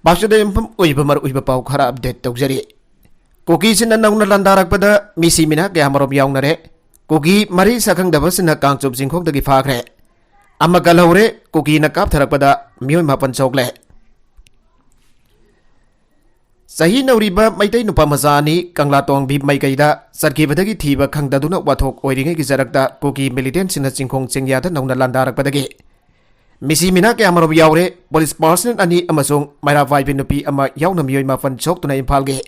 Baksuda impam uibamar uibapau khara update tawjari. Kuki sina nauna landarak pada misi mina kaya marom yaung nare. Kuki mari sakang dabas na kangchup singkhok dagi fakre. Ama galawre kuki na kap tharak pada miyoy mapan chokle. Sahi nauriba maitai nupa masani kanglatong bi mai kaida sarki badagi thiba khangdaduna wathok oiringai gi jarakta kuki militant sina singkhong chengyada nauna landarak padagi. Misi mina kaya marom yaure police person ani amasung maira vai pinupi ama yauna miyoy mapan chok tuna impal ge.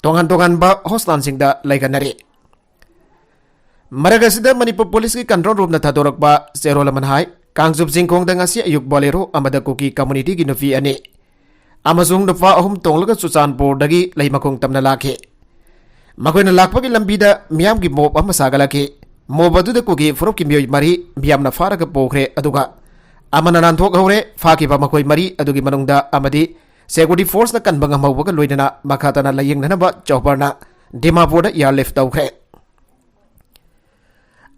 Tongan ba hostan singda laiganari. Maragasida Manipur Police ki control room na thadorak ba zero laman hai kangzup singkong da ngasi ayuk bolero amada kuki community gi nufi ani. Amasung nufa ahum tonglaga Susanpur dagi laimakong tamna lakhe. Makoy na lakpa ki lambida miyam ki mob ama sagalake. Mob adu da kuki furop ki miyoy mari miyam na faraga pokre aduga. Amana nanthok haure faki ba makoy mari adugi manungda amadi security force na kanbang amawaga loidana makata na laying na ba chopper na Dimapur da airlift tawkre.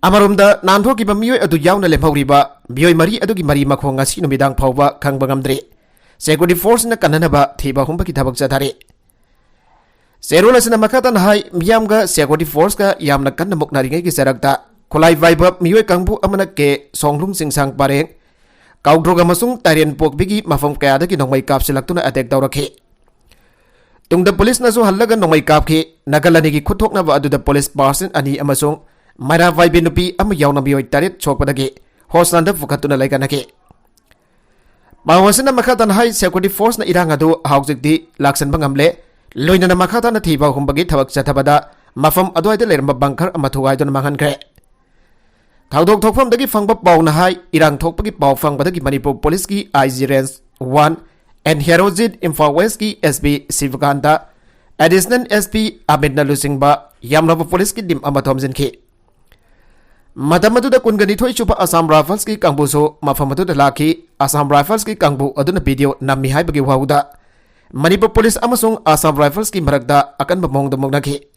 Amarumda nanthok ki ba miyoy adu yaw na lemhauri ba miyoy mari adugi mari makhong ngasi numidang phawba khangbang amdre. Security force na kanana ba thiba humba ki thabak chathare. Serula sina makata na hai miyam ga security force ka yam na kanna muknari ngai ki sarakta khulai vibe miyoy kangbu amana ke songlung singsang pareng Kaudroga masung tarian pok bigi mafam kaya da ki nongmay kap silaktuna attack daw rakhe. Tungda police na so halaga nongmay kap ki nagalani ki khuthok na ba adu da police person ani amasung maira vai binupi am yaw na miyoy tarit chok padagi hostan da fukatuna laika nake. Bawasina makatan hai security force na irang adu haujik di laksan bangamle loina na makatan na thiba humbagi thabak chathabada mafam adu aida lerma bangkar amathugai don mangan kre. Thaudok thokfam dagi fangba paw na hai irang thokpagi paw fangba dagi Manipur Police ki IG Range 1 and Herojit Imphal West ki SB Sivakanta Additional SP Ahmed Nalusingba Yamrava Police ki dim amathom jinki Matamadu da kungani thoi chupa Assam Rifles ki kangbuso mafamadu da laki Assam Rifles ki kangbu aduna video nammi hai bagi wauda Manipur Police amasung Assam Rifles ki marakda akan bamong damong naki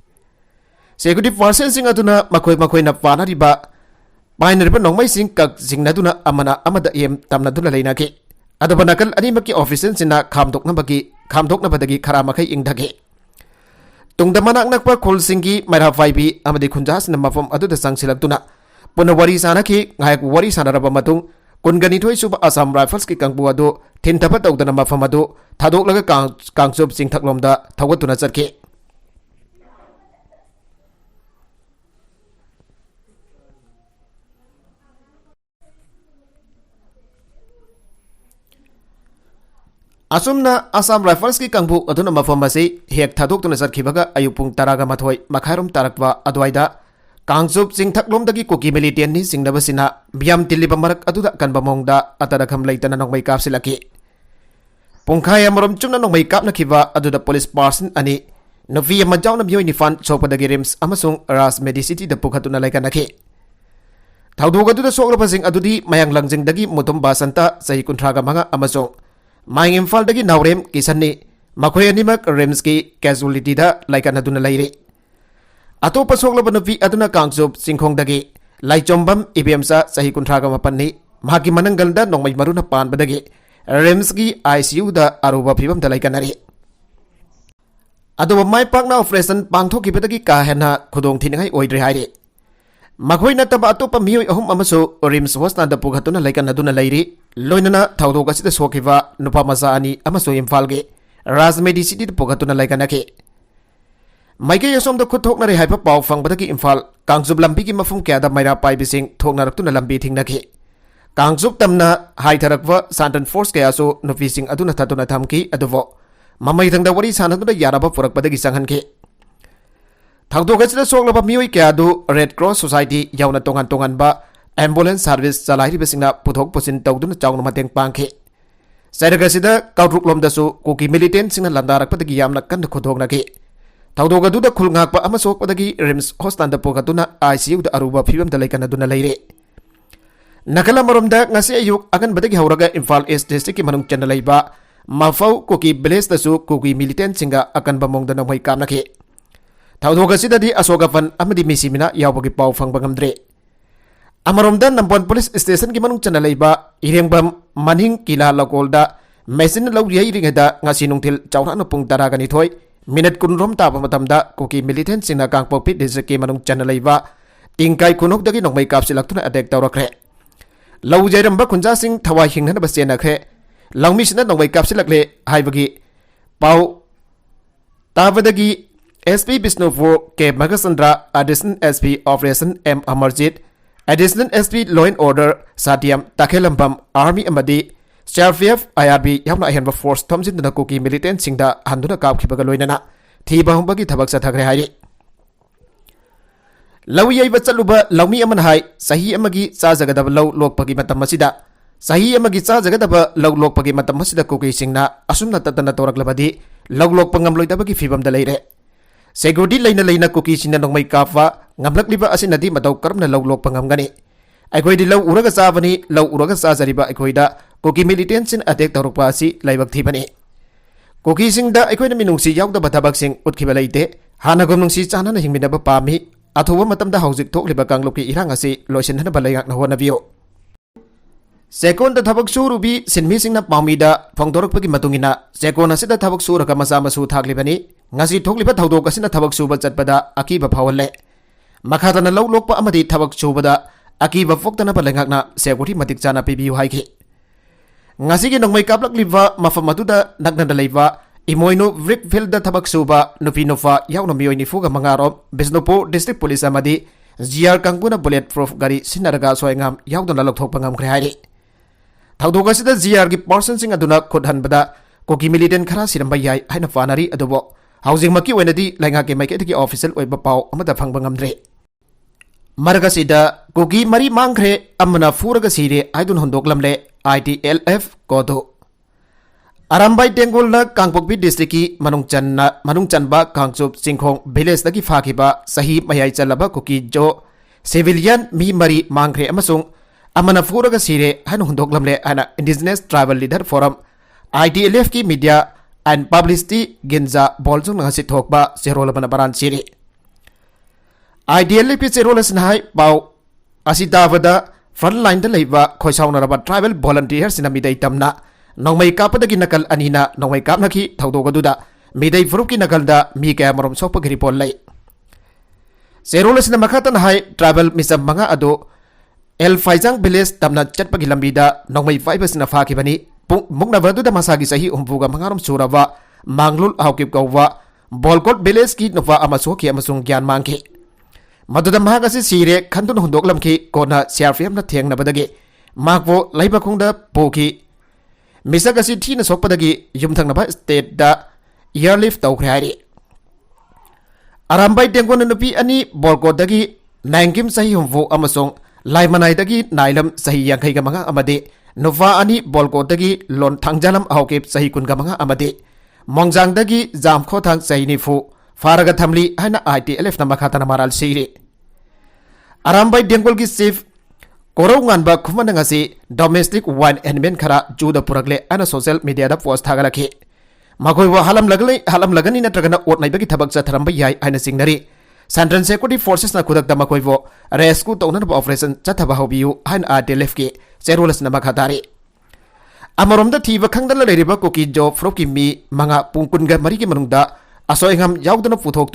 Security forces sing aduna makoy na pana riba Painer pa nong may singkag singnaduna amana amada em tamnaduna lainaki. Ado pa nakal animaki officer sina kamdok na badagi karamakay ingdagi. Tung damanak nakpa kul singi mayra vaibi amadi kunjas na mafam ado da sang silagtuna. Puna wari sana ki ngayak wari sana raba matung kun ganito ay suba Assam Rifles ki kang buwado tintapat daw na mafam ado tadok laga kang sub sing taklomda tawad tuna sarki. Asumna Assam Rifles ki kangbu aduna mafam basi hek thadok tuna sarkibaga ayupung taraga mathoi makhairum tarakwa adwaida kangsup sing thaklom dagi koki militant ni singnabasina biam tiliba marak aduda kanbamongda atarakham leitana nongmai kap silaki pungkhaya marom chumna nongmai kap nakhiba aduda police person ani novi majaw na biyoy ni fan chopadagi rims amasung ras medicity da pukhatuna laika nakhi thawdog aduda sokrapa sing adudi mayang langjing dagi mutum basanta sahi kunthraga manga amasung Maing Imphal dagi naurem kisani makoy animak rems ki casualty da laika naduna lairi. Ato pasokla banupi aduna kangsup singkhong dagi laichombam ibemsa sahi kunthraga mapanni maki mananggal da nongmay maruna pan badagi rems ki ICU da aruba phibam da laika nari. Ato may pak na operation pangthok kibadagi kahena khudong thiningai oidre hairi. Makoy na taba ato pa miyoy ahum amaso rims hostan da pughatuna laika naduna lairi. Loinana thawdok asida sokiva nupa masa ani amaso Imphal ge Rajmedi city da pughatuna laika nake. Maike yasom da khuthok nare haipa paw fangbadagi Imphal kangsup lambi ki mafum kya da maira pai bising thoknaraktu na lambi thingnaki. Kangsup tamna haitharakwa Santan Force kaya so nufising aduna thatuna thamki aduvo mamai thangda wari sanaduna yaraba purakpadagi sanghanki. Thawdok asida soklaba miyoy kya du Red Cross Society yauna tongan ba ambulance service chalai basingna puthok pusin tawduna chawna mateng pangkhe sairagasida kautruk lomdasu koki militant singna landarak padagi yamna kan khuthok naki thawdog adu da khulngak pa amasok padagi rims hostan da pokatuna ICU da aruba phibam da laikana duna leire nakala maromda ngasi ayuk akan badagi hauraga Imphal East district ki manung channel laiba mafau koki village dasu koki militant singa akan bamong da namai kam naki thawdog asida di asogafan amadi misimina yawbagi paw fangbangam Amaromda Nampon Police Station ki manung chana laiba irengbam maning kila lakolda Mesin lau yairigada ngasi nungtil chawrana pung taragani thoi minute kunrom taba matamda kuki militant singna Kangpokpi district ki manung chana leiba tingkai kunok dagi nongmai kapsilaktuna attack tawrakre lau jairamba kunja sing thawai hingnana basena khe langmi sina nongmai kapsilakle haibagi pau tabadagi SP Bisnupur K Magasandra Additional SP Operation M Amarjit Additional SP Law and Order Satyam Takhelambam Army amadi CRPF IRB yamna ahenba force thomjin na kuki militant singda handuna kapkhibaga loinana thiba humbagi thabak sathagre hai lawi yaiba chaluba lawmi aman hai sahi amagi cha jagadaba law lokpagi matam masida sahi amagi cha jagadaba law lokpagi matam masida kuki singna asumna tatana toraklabadi law lokpangam loidabagi fibam da leire security leina kuki singna nongmai kapwa ngamlakliba asinadi madaw karamna law lokpangam gani aikoidi law uraga sabani law uraga sajariba aikoida kuki militant sin attack tawrukpa asi laibak thibani kuki singda aikoina minungsi yawdaba thabak sing utkiba leite hana gomnungsi chanana hingminaba pami athuba matamda haujik thokliba kanglokki irang asi loisinhana balaiak na honabio second thabak surubi sinmi singna pamida phongdorokpagi matungina second asida thabak suraka masa masu thaklibani ngasi thokliba thaudok asina thabak suba chatpada akiba phawalle makhadana law lokpa amadi thabak subada akiba foktana balengakna security matik chana pibiu haiki ngasi gi nongmai kaplak liba mafam aduda naknada leiba imoino Brickfield da thabak suba nupi nufa yauna miyoi nifuga mangarom Bisnupur district police amadi GR kangpuna bulletproof gari sinaraga soingam yaudona lokthokpa ngamkhre hairi thaudoga sida GR gi person sing aduna khudhanbada koki militant khara siramba yai haina fanari adubo housing maki wenadi lainga ke maike ki official oiba paw amada phangba ngamdre margasida koki mari mangkhre amana furaga sire aidun hondoklamle ITLF kodo Arambai Tengulna Kangpokpi district ki manung chanba Kangchup Singkhong village dagi phakiba sahi mayai chalaba kuki jo civilian mi mari mangkhre amasung amana furaga sire hanu hundoklamle ana indigenous tribal leader forum ITLF ki media and publicity ginza bolsung ngasi thokba serola bana baran sire ITLF pi serola snai pau asidavada frontline da leiba khoisauna raba tribal volunteers ina midai tamna nongmai kapadagi nakal anina nongmai kapnaki thaudogaduda midai furuki nakalda mi kaya marom sokpa gripol lai serola sina makhatan hai tribal misam manga ado El Faizang village tamna chatpagi lambida nongmai fibers na fakibani mukna vaduda masagi sahi umpuga mangarom surava manglul haukip kawwa bolkot village ki nufa amasoki amasung gyan mangki maduda mahagasi sire khandun hundoklamki kona CRPF na thengnabadagi makbo laibakungda poki misagasi thina sokpadagi yumthangnaba state da airlift tawkhre hari Arambai Tengkona nupi ani bolkotdagi nangkim sahi humfu amasung laimanai nailam sahi yangkai ga manga amade nufa ani bolkotdagi lon thangjalam ahokip sahi kun ga manga amade mongjangdagi jamkho thang sahi nifu faraga thamli haina ITLF na makhatana maral sire Arambai Tengkol ki chief korau nganba khumana ngasi domestic wine and men khara juda purakle ana social media da post thagalaki makoi wa halam lagani na tragana otnai bagi thabak chatharamba yai aina singnari Central Security Forces na kudak da makoi wo rescue tawna ba operation chathaba hobiu han ATLF ki cherolas na makhatari amarom da thiba khangdala leriba koki jo froki mi manga pungkun ga mari ki manungda asoingam yaudana puthok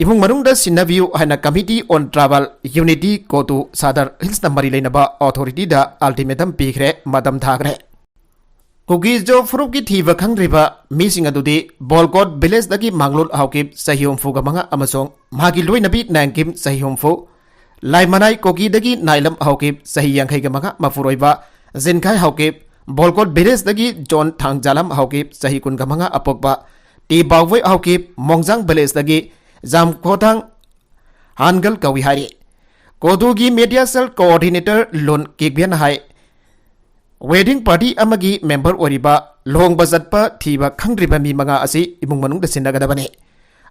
Imung manungda sinaviu haina Committee on Travel Unity Kotu Sadar Hills na mari lainaba authority da ultimatum pikre madam thagre Kugi jo furuki thiba khangriba mising adudi Bolkot village dagi manglul haukip sahiyom fuga manga amasong magi loinabi nangkim sahiyom fu laimanai koki dagi nailam haukip sahiyang khai ga manga mafuroiba zinkai haukip Bolkot village dagi John Thangjalam haukip sahikun ga manga apokba ti bawoi haukip Mongjang village dagi Jam Kotang Hangal Kawi Hari Kodugi Media Cell Coordinator Lon Kikbian Hai Wedding Party Amagi Member Oriba Long Bazatpa Thiba Kangriba Mi Manga Asi Imung Manung da Sinagadabane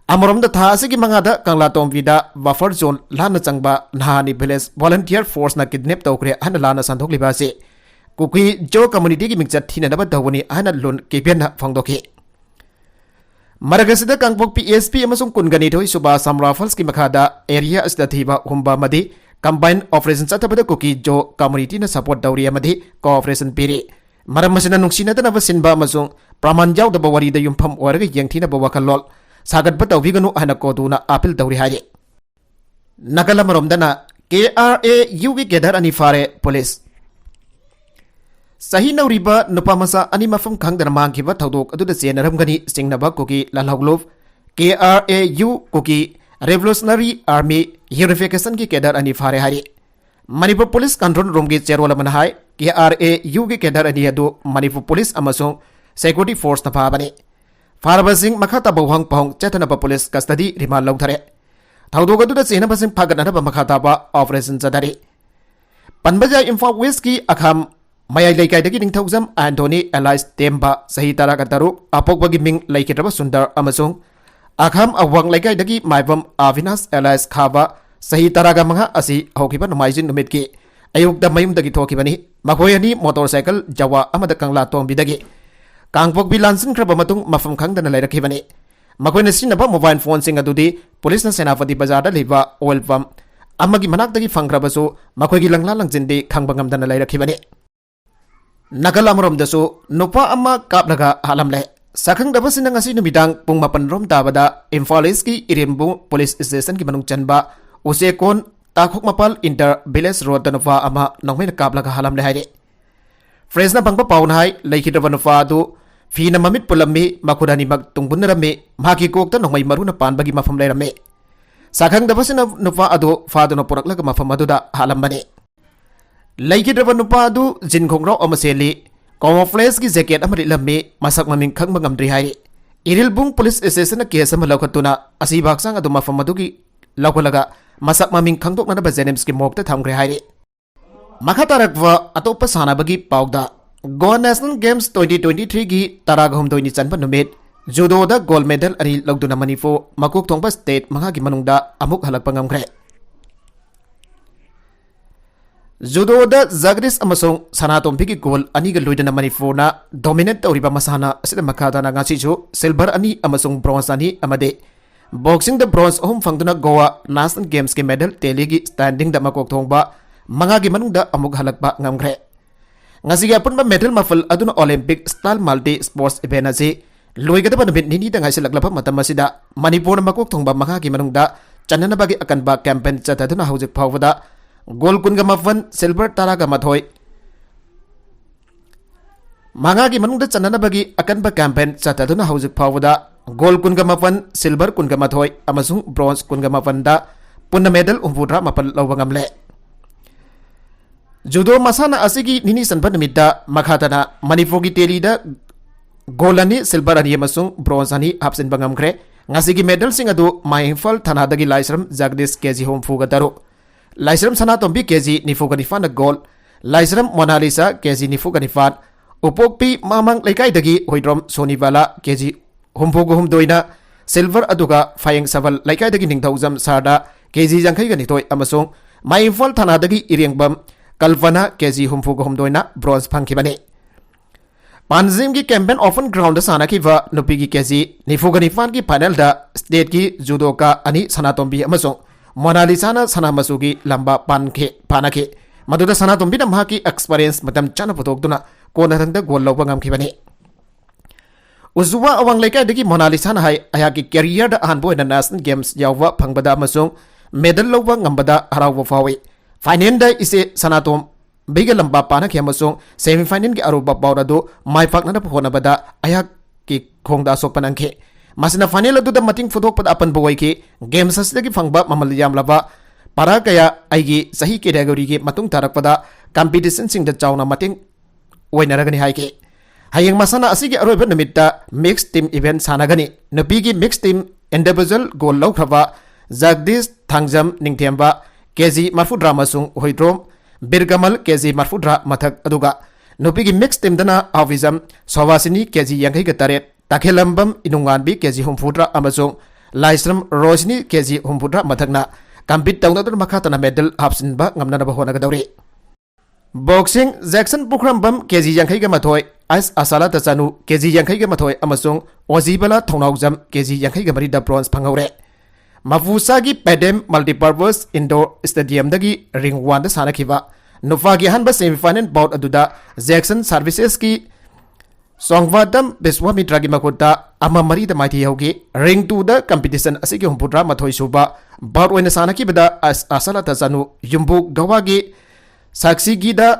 Amorom da Tha Asigi Manga da Kanglatom Vida Buffer Zone Lana Changba Nahani Village Volunteer Force na kidnap tawkre hana lana sandhok liba se Kuki Jo Community ki mingchat thina daba dawani hana Lon Kikbian na phangdoki Maragasida Kangpok PSP amasung kungani thoi suba Samra Falls ki makhada area asda thiba humba madi combined operation chatabada kuki jo community na support dauri amadi cooperation piri Maram masina nungsinadana sinba amasung praman yaudaba warida yumpham oiraga yengthinaba wakhallol sagatba tawbiganu hana koduna apil tawri haye. Nakala maromdana KRAU gi gedar ani fare police. Sahi nauriba nupamasa ani mafam khangdana mangkiba thodok aduda chenaramgani singnaba koki lalhaglov KRAU koki Revolutionary Army Unification ki kedar ani fare hari. Manipur Police Control Room ki chairwala manahai KRAU ki kedar ani adu Manipur Police amasung Security Force na phabani. Farabasing makhata bawhang pahong chetanaba police custody remand lawthare. Thodok aduda chenabasing phagatnaba makhataba operation chadari. Panbaja Imphal West ki akham Mayai Laikai dagi ningthaujam Anthony Elias Temba sahi taraga taruk apokbagi ming laikitraba Sundar amasung Akham awang laikai dagi maibam Avinash Elias Khaba sahi taraga manga asi hokiba nomaijin numit ki ayuk da mayum dagi thokibani makoyani motorcycle jawa amada kangla tongbi dagi kangpok bilansin kraba matung mafam khangdana lairakibani makoyna sinaba mobile phone sing adudi police na senapati bazar da liba oil pump amagi manak dagi fangrabasu makoygi langla langjindi khangbangam dana lairakibani Nagalamrom dasu nupa amma kaplaga halamle Sakang dapat sinang ngasi numidang pung mapan rom tabada Imphal ki Irimbu Police Station ki manung chanba usekon takhok mapal inter village road nufa ama nongmen kaplaga halamle haide Fresna bangpa paun hai laikidaba nufa du fi na mamit pulami makudani mag tungbunarame maki kokta nongmai maruna pan bagi mafam lairame Sakang dapat sinang nufa adu fadu no poraklaga mafam aduda halambane Laikidaba nupa adu jinkhongrau amaseli camouflage ki jacket amari lammi masak maming khangba ngamdri hai Irilbung police station case ama lokhatuna asi baksang adu mafam adu ki lokolaga masak maming khangdok na ba jenems ki mokta thamgre hai makatarakwa atopa sana bagi pawda Goa National Games 2023 ki taragahum doini chanba numit judo da gold medal ari logduna Manipur makuk thongba state manga ki manungda amuk halakpa ngamgre Judo da Zagris amasong Sanatombi ki goal ani ga loidana Manipur na dominate tawriba masana asida makada na ngasi chu silver ani amasong bronze ani amade boxing da bronze ohum fangduna Goa National Games ki medal teligi standing da makok thongba manga gi manungda amuk halakba ngamgre ngasi ga punba medal mafal aduna Olympic style multi sports event ase loigada banbit nini da ngasi laglapa matam asida Manipur makok thongba manga gi manungda chanana bagi akan ba campaign chataduna hojik phawada Gol kunga mafan silver taraga mathoi Manga gi manungda chanana bagi akan ba campaign chataduna hojik phawada gol kunga mafan silver kunga mathoi amasung bronze kunga mafan da punna medal umpudra mapal lawbangamle Judo masana asigi nini sanban midda makhatana Manipur gi teli da golani silver ani amasung bronze ani hapsin bangamgre ngasigi medal sing adu Imphal thana dagi laisram Jagdish keji home fuga daru Laisram Sanatombi keji nifuganifan na gold Laisram Monalisa keji nifuganifan Upokpi mamang laikai dagi hoidrom Sonivala keji humfugu humdoina silver aduga fayeng saval laikai dagi ningthaujam sarda keji jangkai gani toy amasung Imphal thana dagi iriengbam Kalvana keji humfugu humdoina bronze phangkibani Panjim ki campaign open ground da sana ki va nupi ki keji nifuganifan ki final da state ki judoka ani Sanatombi amasung Monalisa na sana masugi lamba panke panake maduda Sanatombi na mahaki experience matam chana putokduna kona thangda gol lawba ngamkhibani Uzwa awang laikai dagi Monalisa na hai ayaki career da anbo na National Games yawwa phangbada amasung medal lawba ngambada harawwa fawi final da ise Sanatombi ga lamba panake amasung semi final ki aruba bawda do maipakna na phona bada ayak ki khongda sokpanangke Masina final adu da mating futok pada apan bawai ki games asdagi fangba mamal yamlaba para kaya aigi sahi category ki matung tarak pada competition sing da chawna mating wainaragani hai ki hayeng masana asigi aroiba namitta mixed team event sanagani nabi ki mixed team individual goal lawkhaba Jagdish Thangjam Ningthemba keji marfudra masung hoidrom Birgamal keji marfudra mathak aduga nabi ki mixed team dana Avizam Sawasini keji yangai ga taret Takhelambam inunganbi keji humfudra amasung Laisram Rosni keji humfudra mathakna compete tawna dur makhatana medal hapsin ba ngamna ba hona gadawri Boxing Jackson Pukhrambam keji yankai ga mathoi Ice Asala Tachanu keji yankai ga mathoi amasung Ozibala Thongnaujam keji yankai ga mari da bronze phangawre Mafusa gi Pedem Multipurpose Indoor Stadium dagi ring 1 da sanakhiba नुफागी अहंब semifinal bout अदुदा Jackson services की सोंगवादम बिस्वामित्रा की मकुटा अमा मरी the माइथी होगी ring 2 the competition असिगे हुंपुद्रा मथोई सुबा बाउट ओइना सानकी बदा असला तजानु युम्बु गवागी साक्षी की द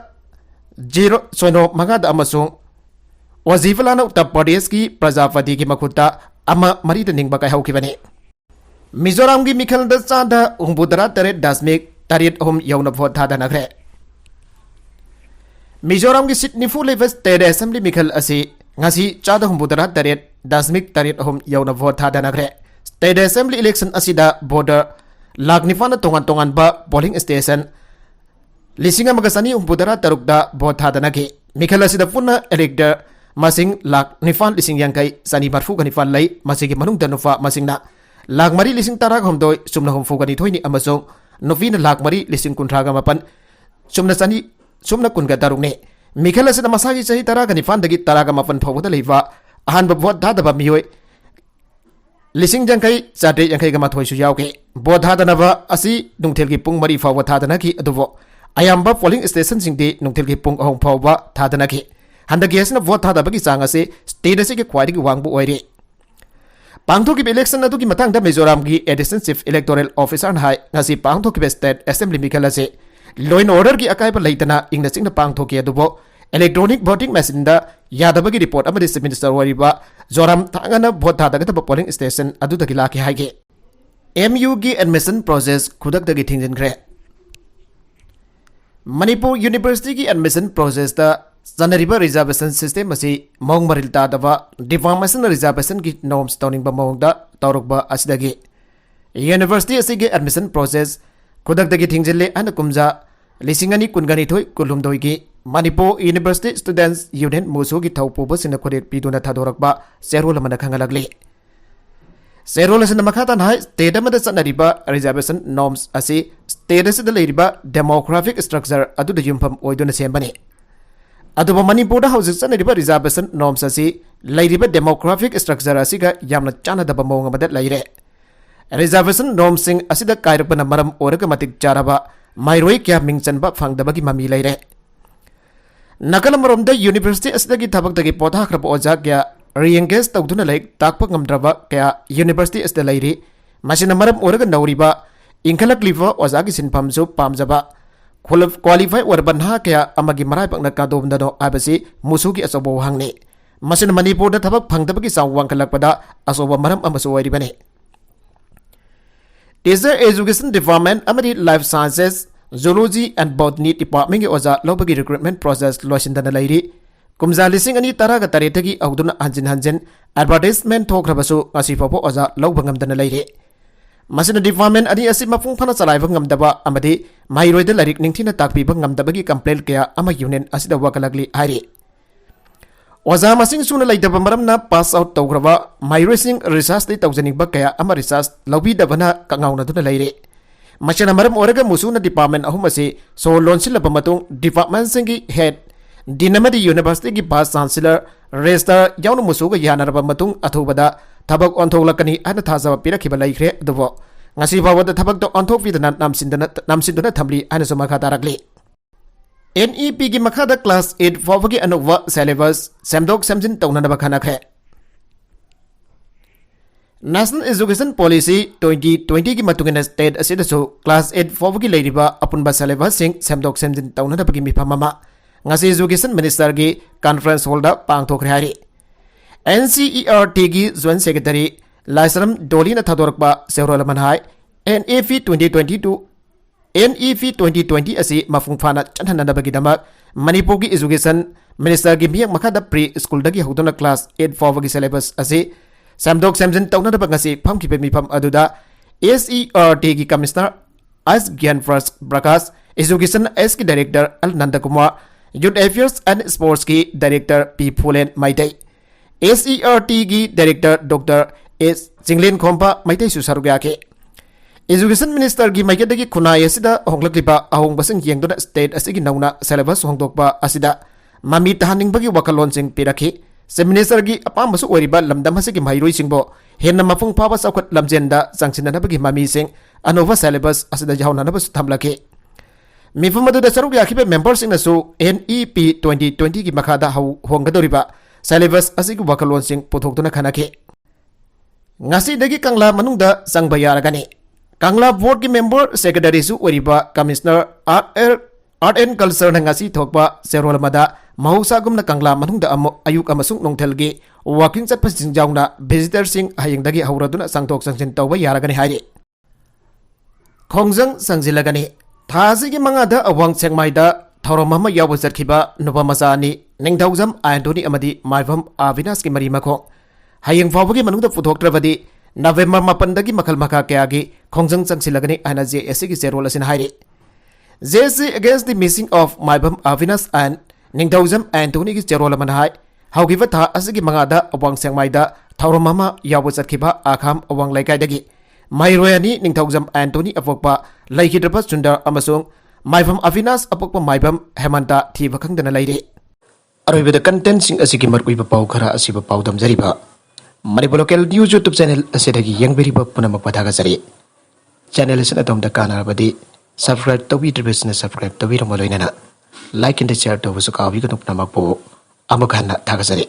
0 मंगा द अमसों वजीफलाना उत्तर प्रदेश की प्रजापति की मकुटा अमा मरी द निंगबा काय होकी मिजोराम की मिखल द चादा हुंपुद्रा तरे दशमिक तरेट होम यौन भोट थादा नगरे मिजोराम की सीट निफू लेव स्टेट असेंबली मिखल असी ngasi चादा हुंपुद्रा तरेट दशमिक तरेट होम यौन भोट थादा नगरे स्टेट असेंबली इलेक्शन असिदा बॉर्डर लाख निफान तोंगान तोंगान बा पोलिंग स्टेशन लिसिंग अमगसनी हुंपुद्रा तरुकदा भोट थादा नगे मिखल असिदा पुना इलेक्टर मसिंग लाख निफान लिसिंग यांकई सनी बरफू गनिफान लई मसिगी मनुंग दनुफा मसिंगना लाख मरी लिसिंग तराग हमदोय सुमना हुंफू गनि थोइनी अमसों नुफीन लाख मरी लिसिंग कुंथ्रागा मपन सुमना सनी सुमना कुनगा दारुने मिखल असिदा मसागी सही तरागा निफान दगी तरागा मपन फौबदा लेवा अहानब भोट दादबा मियोय लिसिंग जंकई चाटे जंकई गा माथोय सु यावगे भोट दादनबा असि नुंथेलगी पुंग मरी फावबा थादनकी अदुबो अयाम्बा पोलिंग स्टेशन सिंगदि नुंथेलगी पुंग अहों फावबा थादनकी हंदगी असना भोट थादबगी चांग असे स्टेट असिगे ख्वाइदगी वांगबु ओइरे पांगथोकी इलेक्शन अदुगी मतंग द मिजोराम की एडिशनल चीफ इलेक्टोरल ऑफिसर हाई ngasi पांगथोकी स्टेट असेंबली मिखल असे लॉ एंड ऑर्डर की अकायब लेतना इंगना सिंगना पांगथोकी अदुबो इलेक्ट्रॉनिक वोटिंग मशीन दा यादबगी रिपोर्ट अमदि चीफ मिनिस्टर वरिबा जोराम थांगना भोट थादगतब पोलिंग स्टेशन अदुदगी लाके हाइगे एमयू की एडमिशन प्रोसेस खुदकदगी थिंजनग्रे मणिपुर यूनिवर्सिटी की एडमिशन प्रोसेस दा जनरिबा रिजर्वेशन सिस्टम असी मौंग मरिल तादबा डिफॉर्मेशन रिजर्वेशन की नॉर्म्स तौनिंगबा मौंगदा तौरकबा असिदगी यूनिवर्सिटी असिगे एडमिशन प्रोसेस खुदकदगी थिंजले अन कुमजा लिसिंगनी कुनगनी थोय कुलुमदोय की मणिपुर यूनिवर्सिटी स्टूडेंट्स यूनियन मुसु की थौपुब सिन खुदेट पिदुना थादोरकबा सेरोल मन खंगलगले सेरोल सिन मखाता नाय स्टेट अमद चनरिबा रिजर्वेशन नॉर्म्स असी स्टेट असिदा लेरिबा डेमोग्राफिक स्ट्रक्चर अदुदा युमफम ओइदुना सेमबने अदुबा मणिपुर हौजिक चनरिबा रिजर्वेशन नॉर्म्स असी लेरिबा डेमोग्राफिक स्ट्रक्चर असिगा यामना चानदबा मौंग अमदा लेरे रिजर्वेशन नॉर्म्स सिंग असिदा कायरपना मरम ओरगा मतिक चारबा माइरोय क्या मिंगचनबा फंगदबगी ममी लेरे नकल मरोमदा यूनिवर्सिटी असिदगी थबकदगी पोथाखरब ओजा क्या रिएंगेज तौदुना लाइक ताकप ngमद्रबा क्या यूनिवर्सिटी असिदा लेरि मसिना मरम ओरगा नौरिबा इंखलकलिबा ओजागी सिनफमसु पामजबा क्वालिफाई ओरबन हा क्या अमगी मराय पकना कादोमदनो आबसी मुसुगी असोबो हांगने मसिना मणिपुर दा थबक फंगदबगी साव वांखलकपदा असोबो मरम अमसु ओरिबने teacher education department Amari life sciences zoology and botany department के ओजा लौबगी रिक्रूटमेंट प्रोसेस लोसिंदना लेरी कुमजा लिसिंग अनि तरागा तरेतगी औदुना हंजिन हंजिन एडवर्टाइजमेंट थोखरबसु ngasi फावबो ओजा लौबंगमदना लेरे मसिना डिपार्टमेंट अनि असि मफुंग फना चलाइबा ngमदबा अमदी माइरोइदा लारिक निंगथिना ताकपीबा ngमदबगी कंप्लेंट कया अमा यूनियन असिदा वकलगली हाइरे ओजा मसिंग सुना लेदबा मरमना पास आउट तौग्रबा माइरोइसिंग रिसर्च दे तौजनिबा कया अमा रिसर्च लौबीदबना कंगाउनदुना लेरे मसिना मरम ओरगा मुसुना डिपार्टमेंट अहुम असि सो लोनसिलबा मतुंग डिपार्टमेंट सिंगी हेड दिनमदी यूनिवर्सिटी की वाइस चांसलर रेस्टर याउन मुसुगा यानरबा मतुंग अथुबदा थबक ऑनथोलकनी अन थाजबा पिरखिबा लैख्रे अदुबो ngasi फावदा थबक तो ऑनथोकपिदना नामसिंदना थमली अन सुमखा तारगली NEP की मखादा क्लास 8 फावगी अनुवा सिलेबस सेमदोक सेमजिन तौननबा खनाखरे नेशनल एजुकेशन पॉलिसी 2020 की मतुंगना स्टेट असिदसु क्लास 8 फावगी लेरिबा अपुनबा सिलेबस सिंग सेमदोक सेमजिन तौननबगी मिफाममा ngasi एजुकेशन मिनिस्टर की कॉन्फ्रेंस हॉल दा पांगथोखरे हारि NCERT की जॉइंट सेक्रेटरी लाइसरम डोली न थादोरकबा सेरोलमन हाय NEP 2020 असी मफुंग फाना चनहनबगीदमक मणिपुर की एजुकेशन मिनिस्टर की मियक मखादा प्री स्कूल दगी हौदोना क्लास 8 फावगी सिलेबस असी सेमदोक सेमजिन तौनदब ngasi फमखिबे मिफम अदुदा SERT की कमिश्नर एस ज्ञान प्रकाश एजुकेशन एस की director L Nandkumar youth affairs and sports की डायरेक्टर पी फुलेन माइतई SERT की डायरेक्टर डॉक्टर एस चिंगलेन खोम्पा माइतई सुसरुगा के एजुकेशन मिनिस्टर की माइकेदगी खुनाई असिदा होंगलक्लिबा अहोंगबसिंग येंगदुना स्टेट असिगी नौना सिलेबस होंगदोकबा असिदा ममी तहानिंगबगी वकलोनसिंग पिरखि चीफ मिनिस्टर की अपामबसु ओरिबा लमदम हसिगी माइरोइसिंगबो हेन्ना मफुंग फाबा चौखट लमजेंदा चांगसिननबगी ममीसिंग अनोवा सिलेबस असिदा यावनानबसु थमलके ꯃꯤꯐꯝ ꯑꯗꯨꯗ ꯁꯔꯨꯛ ꯌꯥꯈꯤꯕ ꯃꯦꯝꯕꯔꯁꯤꯡꯅꯁꯨ NEP 2020ꯒꯤ ꯃꯈꯥꯗ ꯍꯣꯡꯒꯗꯧꯔꯤꯕ ꯁꯦꯂꯦꯕꯁ ꯑꯁꯤꯒꯤ ꯋꯥꯈꯜꯂꯣꯟꯁꯤꯡ ꯄꯨꯊꯣꯛꯇꯨꯅ ꯈꯟꯅꯈꯤ꯫ ꯉꯁꯤꯗꯒꯤ ꯀꯪꯂꯥ ꯃꯅꯨꯡꯗ ꯆꯪꯕ ꯌꯥꯔꯒꯅꯤ꯫ ꯀꯪꯂꯥ ꯕꯣꯔꯗꯀꯤ ꯃꯦꯝꯕꯔ ꯁꯦꯀ꯭ꯔꯦꯇꯔꯤꯁꯨ ꯑꯣꯏꯔꯤꯕ ꯀꯃꯤꯁꯅꯔ ꯑꯥꯔꯠ ꯑꯦꯟ ꯀꯜꯆꯔꯅ ꯉꯁꯤ ꯊꯣꯛꯄ ꯆꯦꯔꯣꯜ ꯑꯃꯗ ꯃꯍꯧꯁꯥꯒꯨꯝꯅ ꯀꯪꯂꯥ ꯃꯅꯨꯡꯗ ꯑꯌꯨꯛ ꯑꯃꯁꯨꯡ ꯅꯨꯡꯊꯤꯜꯒꯤ ꯋꯥꯀꯤꯡ ꯆꯠꯄꯁꯤꯡ ꯌꯥꯎꯅ ꯚꯤꯖꯤꯇꯔꯁꯤꯡ ꯍꯌꯦꯡꯗꯒꯤ ꯍꯧꯔꯗꯨꯅ ꯆꯪꯊꯣꯛ ꯆꯪꯁꯤꯟ ꯇꯧꯕ ꯌꯥꯔꯒꯅꯤ ꯍꯥꯏꯔꯤ꯫ ꯈꯣꯡꯖꯪ ꯆꯪꯁꯤꯜꯂꯒꯅꯤ꯫ ꯊꯥ ꯑꯁꯤꯒꯤ 5ꯗ ꯑꯋꯥꯡ ꯁꯦꯛꯃꯥꯏꯗ ꯊꯧꯔꯝ ꯑꯃ ꯌꯥꯎꯕ ꯆꯠꯈꯤꯕ ꯅꯨꯄꯥꯃꯆꯥ ꯑꯅꯤ ꯅꯤꯡꯊꯧꯖꯝ ꯑꯦꯟꯊꯣꯅꯤ ꯑꯃꯗꯤ ꯃꯥꯏꯕꯝ ꯑꯕꯤꯅꯥꯁꯀꯤ ꯃꯔꯤ ꯃꯈꯣꯡ ꯍꯌꯦꯡ ꯐꯥꯎꯕꯒꯤ ꯃꯅꯨꯡꯗ ꯄꯨꯊꯣꯛꯇ꯭ꯔꯕꯗꯤ November 8ꯗꯒꯤ ꯃꯈꯜ ꯃꯈꯥ ꯀꯌꯥꯒꯤ ꯈꯣꯡꯖꯪ ꯆꯪꯁꯤꯜꯂꯒꯅꯤ ꯍꯥꯏꯅ JSCꯒꯤ ꯆꯦꯔꯣꯜ ꯑꯁꯤꯅ ꯍꯥꯏꯔꯤ꯫ JSC against the missing of Maibam Avinas and Ningthaujam Anthonyꯒꯤ ꯆꯦꯔꯣꯜ ꯑꯃꯅ ꯍꯥꯏ ꯍꯧꯈꯤꯕ ꯊꯥ ꯑꯁꯤꯒꯤ 5ꯗ ꯑꯋꯥꯡ ꯁꯦꯛꯃꯥꯏꯗ ꯊꯧꯔꯝ ꯑꯃ ꯌꯥꯎꯕ ꯆꯠꯈꯤꯕ ꯑꯈꯥꯝ ꯑꯋꯥꯡ ꯂꯩꯀꯥꯏꯗꯒꯤ ꯃꯍꯩꯔꯣꯏ ꯑꯅꯤ ꯅꯤꯡꯊꯧꯖꯝ ꯑꯦꯟꯊꯣꯅꯤ ꯑꯄꯣꯛꯄ ꯂꯩꯈꯤꯗ꯭ꯔꯕ ꯆꯨꯟꯗꯔ ꯑꯃꯁꯨꯡ ꯃꯥꯏꯕꯝ ꯑꯕꯤꯅꯥꯁ ꯑꯄꯣꯛꯄ ꯃꯥꯏꯕꯝ ꯍꯦꯃꯟꯇ ꯊꯤꯕ ꯈꯪꯗꯅ ꯂꯩꯔꯤ꯫ ꯑꯔꯣꯏꯕꯗ ꯀꯟꯇꯦꯟꯠꯁꯤꯡ ꯑꯁꯤꯒꯤ ꯃꯔꯨꯑꯣꯏꯕ ꯄꯥꯎ ꯈꯔ ꯑꯁꯤꯕꯨ ꯄꯥꯎꯗꯝꯖꯔꯤꯕ Manipur Local News YouTube channel asidagi yang beriba punama padhagasari. Channel asina adomda kanarabadi subscribe tawidribesina subscribe tawiramo loinana like and share tawusu kawiganuk namakpo amukhanna thagasari.